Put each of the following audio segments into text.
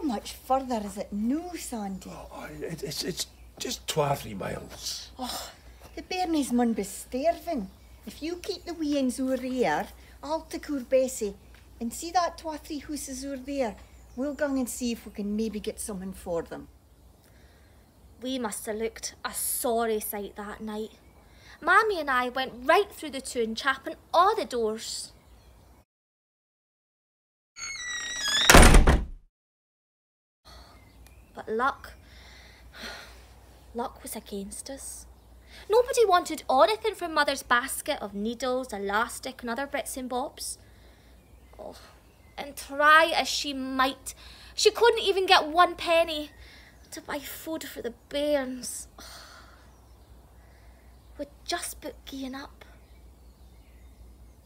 much further is it no, Sandy? Oh, it's just 2 or 3 miles. Oh, the bairnies mun be starving. If you keep the wee uns over here, I'll take oor Bessie and see that 2 or 3 hooses over there. We'll go and see if we can maybe get something for them. We must have looked a sorry sight that night. Mammy and I went right through the town, chapping all the doors. But luck was against us. Nobody wanted anything from Mother's basket of needles, elastic and other bits and bobs. Oh, and try as she might, she couldn't even get 1 penny to buy food for the bairns. We'd just about given up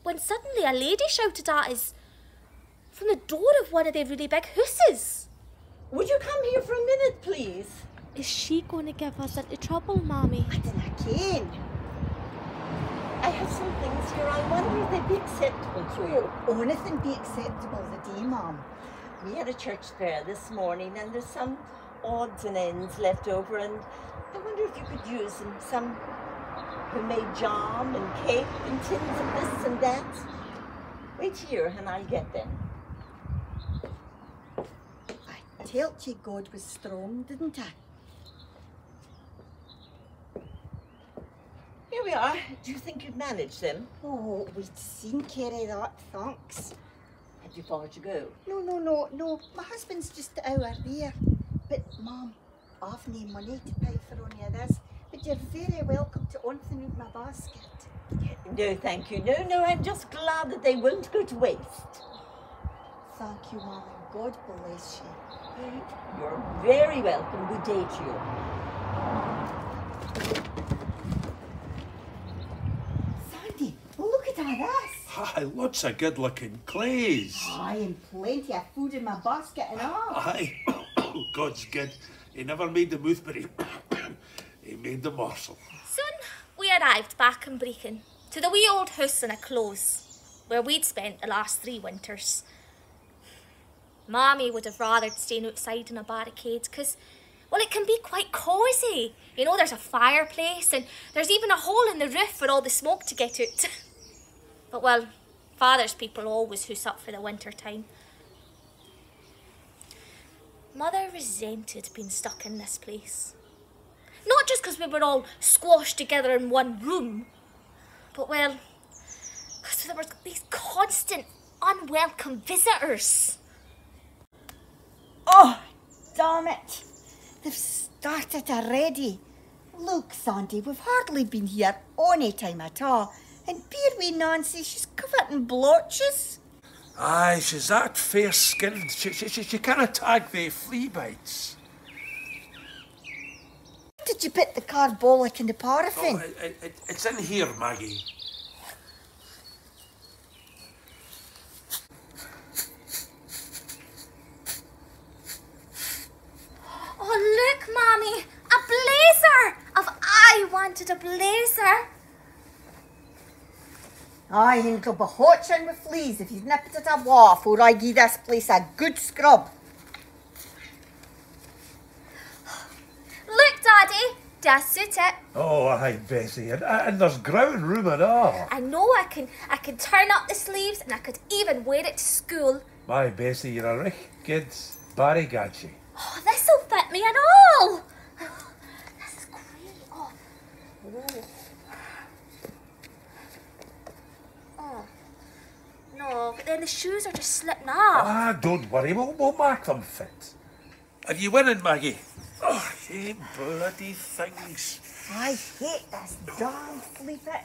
when suddenly a lady shouted at us from the door of one of the really big houses. Would you come here for a minute, please? Is she going to give us into trouble, Mammy? I dinna ken. I have some things here. I wonder if they'd be acceptable to you. Oh, anything be acceptable the day, Mum. We had a church fair this morning and there's some odds and ends left over, and I wonder if you could use some homemade jam and cake and tins of this and that. Wait here and I'll get them. I told you God was strong, didn't I? Here we are. Do you think you'd manage them? Oh, we'd seen care of that, thanks. Have you far to go? No. My husband's just out there. But, Mum, I've no money to pay for any of this. But you're very welcome to anything in my basket. No, thank you. No, I'm just glad that they won't go to waste. Thank you, Mum, and God bless you. You're very welcome. Good day to you. Sandy, look at all this. Aye, lots of good-looking clays. Aye, and plenty of food in my basket and all. Aye, God's good. He never made the mouth, but he made the morsel. Soon we arrived back in Brecon to the wee old house in a close where we'd spent the last 3 winters. Mammy would have rathered staying outside in a barricade because, well, it can be quite cosy. You know, there's a fireplace and there's even a hole in the roof for all the smoke to get out. But, well, Father's people always hoose up for the winter time. Mother resented being stuck in this place. Not just because we were all squashed together in one room, but, well, because there were these constant, unwelcome visitors. Oh, damn it. They've started already. Look, Sandy, we've hardly been here any time at all. And poor wee Nancy, she's covered in blotches. Aye, she's that fair-skinned. She can't tag the flea bites. Did you put the carbolic in the paraffin? Oh, it's in here, Maggie. Oh, look, Mommy, a blazer! I wanted a blazer. Aye, and it'll be hotching with fleas if you've nipped it a while before I give this place a good scrub. Look, Daddy, does suit it. Oh, aye, Bessie, and there's ground room and all. I know I can turn up the sleeves and I could even wear it to school. My Bessie, you're a rich kid. Barry got you. Oh, this'll fit me and all. This is great. Oh. Oh. No, but then the shoes are just slipping off. Ah, don't worry, we'll make them fit. Are you winning, Maggie? Oh, you bloody things. I hate this darn flea pit.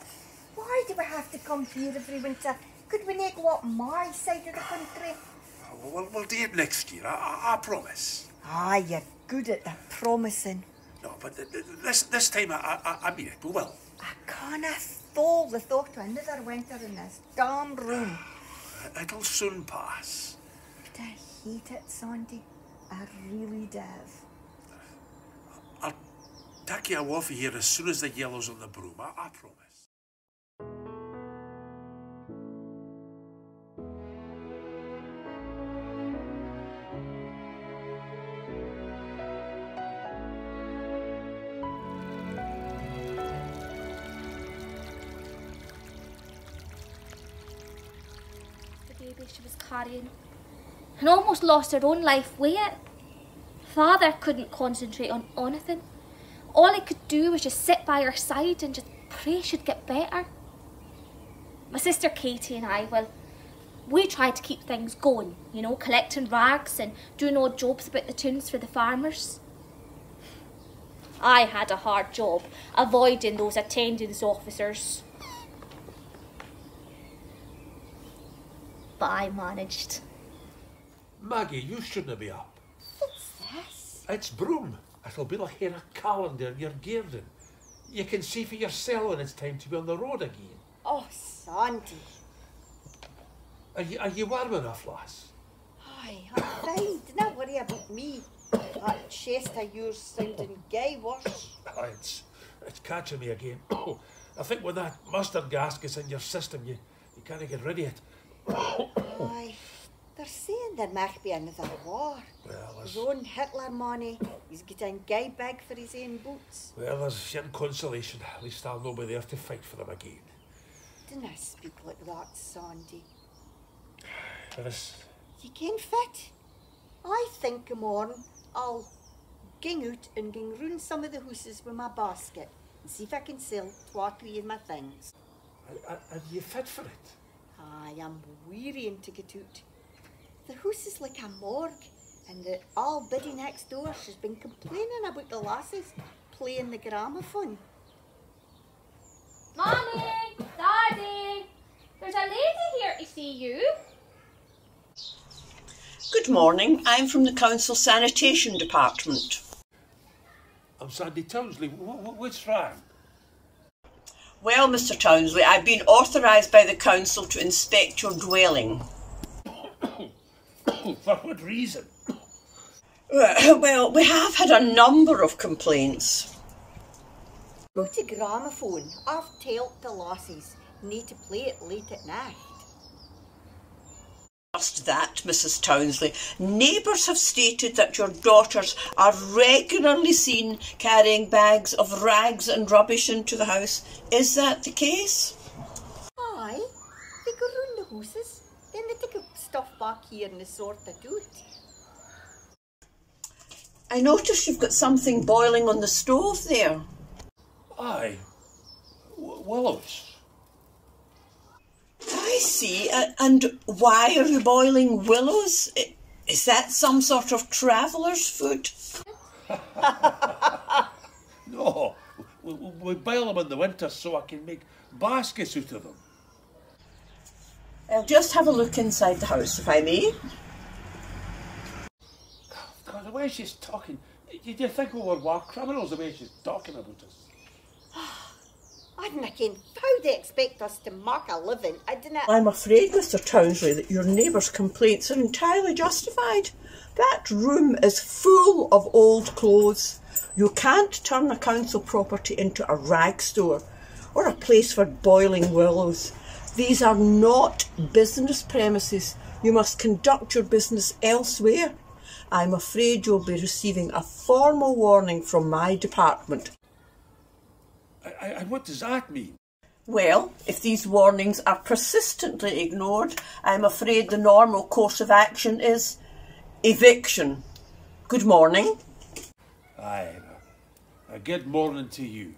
Why do we have to come here every winter? Could we not go up my side of the country? We'll do it next year, I promise. Aye, you're good at that promising. No, but this time I mean it, we will. I can't stall the thought of another winter in this damn room. It'll soon pass. But I hate it, Sandy. I really do. I'll take you off of here as soon as the yellow's on the broom, I promise. trolley she was carrying and almost lost her own life with it. Father couldn't concentrate on anything. All he could do was just sit by her side and just pray she'd get better. My sister Katie and I, well, we tried to keep things going, you know, collecting rags and doing odd jobs about the tunes for the farmers. I had a hard job avoiding those attendance officers. But I managed. Maggie, you shouldn't be up. What's this? It's Broom. It'll be like in a calendar in your garden. You can see for yourself when it's time to be on the road again. Oh, Sandy. Are you warm enough, lass? Aye, I'm fine. Do not worry about me. That chest of yours sounding gay worse. Aye, it's catching me again. I think when that mustard gas gets in your system, you can't get rid of it. Aye, they're saying there might be another war. Well, His own Hitler money, he's getting gay big for his own boots. Well, there's certain consolation. At least I'll not be there to fight for them again. Dinna speak like that, Sandy. Yes. You can fit. I think tomorrow I'll ging out and ging round some of the houses with my basket and see if I can sell 2 or 3 of my things. Are you fit for it? I am wearying to get out. The house is like a morgue, and the old biddy next door, she's been complaining about the lasses playing the gramophone. Mommy! Daddy! There's a lady here to see you. Good morning. I'm from the Council Sanitation Department. I'm Sandy Townsley. What's wrong? Well, Mr. Townsley, I've been authorised by the Council to inspect your dwelling. For what reason? Well, we have had a number of complaints. Go to gramophone. I've told the lassies need to play it late at night. Just that, Mrs. Townsley. Neighbours have stated that your daughters are regularly seen carrying bags of rags and rubbish into the house. Is that the case? Aye, they go round the houses, then they take up stuff back here and they sort it out. I notice you've got something boiling on the stove there. Aye. Willows. I see. And why are you boiling willows? Is that some sort of traveller's food? No, we boil them in the winter so I can make baskets out of them. I'll just have a look inside the house, if I may. God, the way she's talking, do you think we were war criminals the way she's talking about us? I didn't ken how they expect us to make a living. I didn't. I'm afraid, Mr. Townsley, that your neighbours' complaints are entirely justified. That room is full of old clothes. You can't turn a council property into a rag store or a place for boiling willows. These are not business premises. You must conduct your business elsewhere. I'm afraid you'll be receiving a formal warning from my department. And what does that mean? Well, if these warnings are persistently ignored, I'm afraid the normal course of action is eviction. Good morning. Aye, a good morning to you.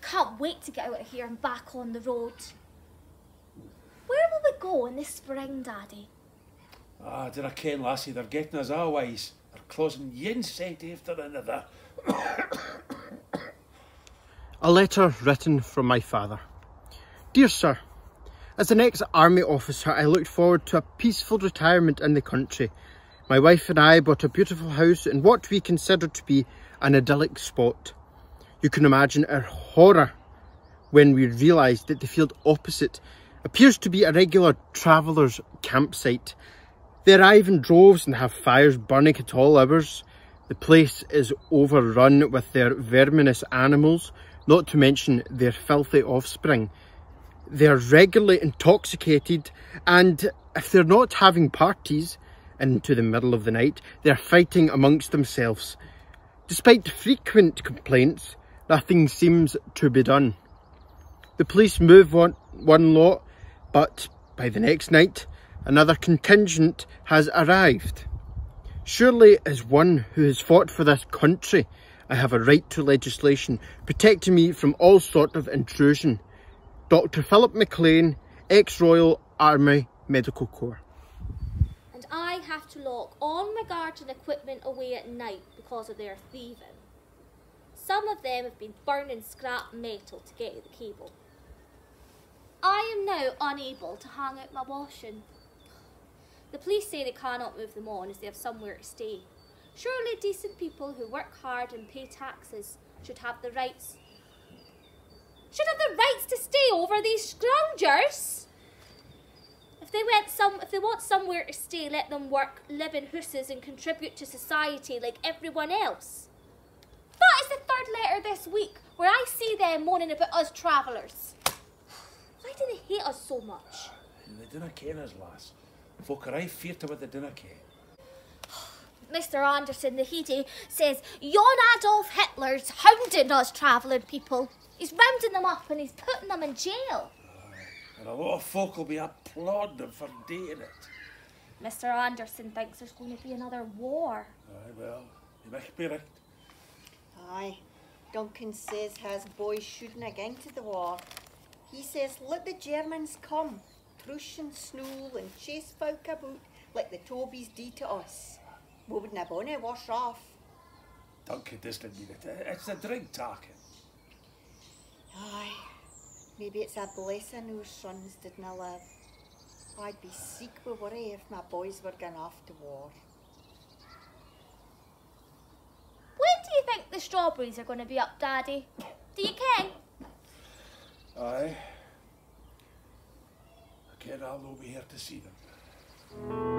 Can't wait to get out of here and back on the road. Where will we go in the spring, Daddy? Did I ken, lassie, they're getting us always. They're closing one set after another. A letter written from my father. Dear Sir, as an ex-army officer, I looked forward to a peaceful retirement in the country. My wife and I bought a beautiful house in what we considered to be an idyllic spot. You can imagine our horror when we realised that the field opposite appears to be a regular travellers' campsite. They arrive in droves and have fires burning at all hours. The place is overrun with their verminous animals, not to mention their filthy offspring. They are regularly intoxicated, and if they're not having parties into the middle of the night, they're fighting amongst themselves. Despite frequent complaints, nothing seems to be done. The police move one lot, but By the next night, another contingent has arrived. Surely, as one who has fought for this country, I have a right to legislation protecting me from all sort of intrusion. Dr. Philip McLean, ex-Royal Army Medical Corps. And I have to lock all my garden equipment away at night because of their thieving. Some of them have been burning scrap metal to get the cable. I am now unable to hang out my washing. The police say they cannot move them on as they have somewhere to stay. Surely decent people who work hard and pay taxes should have the rights to stay over these scroungers. If they want somewhere to stay, let them work, live in hooses and contribute to society like everyone else. That is the third letter this week where I see them moaning about us travellers. Why do they hate us so much? They dinna ken us, lass. Folk are aye feared of what they dinna ken. Mr. Anderson, the Heady, says yon Adolf Hitler's hounding us travelling people. He's rounding them up and he's putting them in jail. And a lot of folk will be applauding him for doing it. Mr. Anderson thinks there's going to be another war. Aye, well, you might be right. Aye, Duncan says his boys shouldn't get into the war. He says let the Germans come, trush and snool and chase folk about like the Tobies do to us. We wouldn't have any wash off. Duncan doesn't mean it. It's the drink talking. Aye, maybe it's a blessing our sons didn't live. I'd be sick with worry if my boys were going off to war. When do you think the strawberries are going to be up, Daddy? Do you ken? Aye. I ken I'll no be here to see them.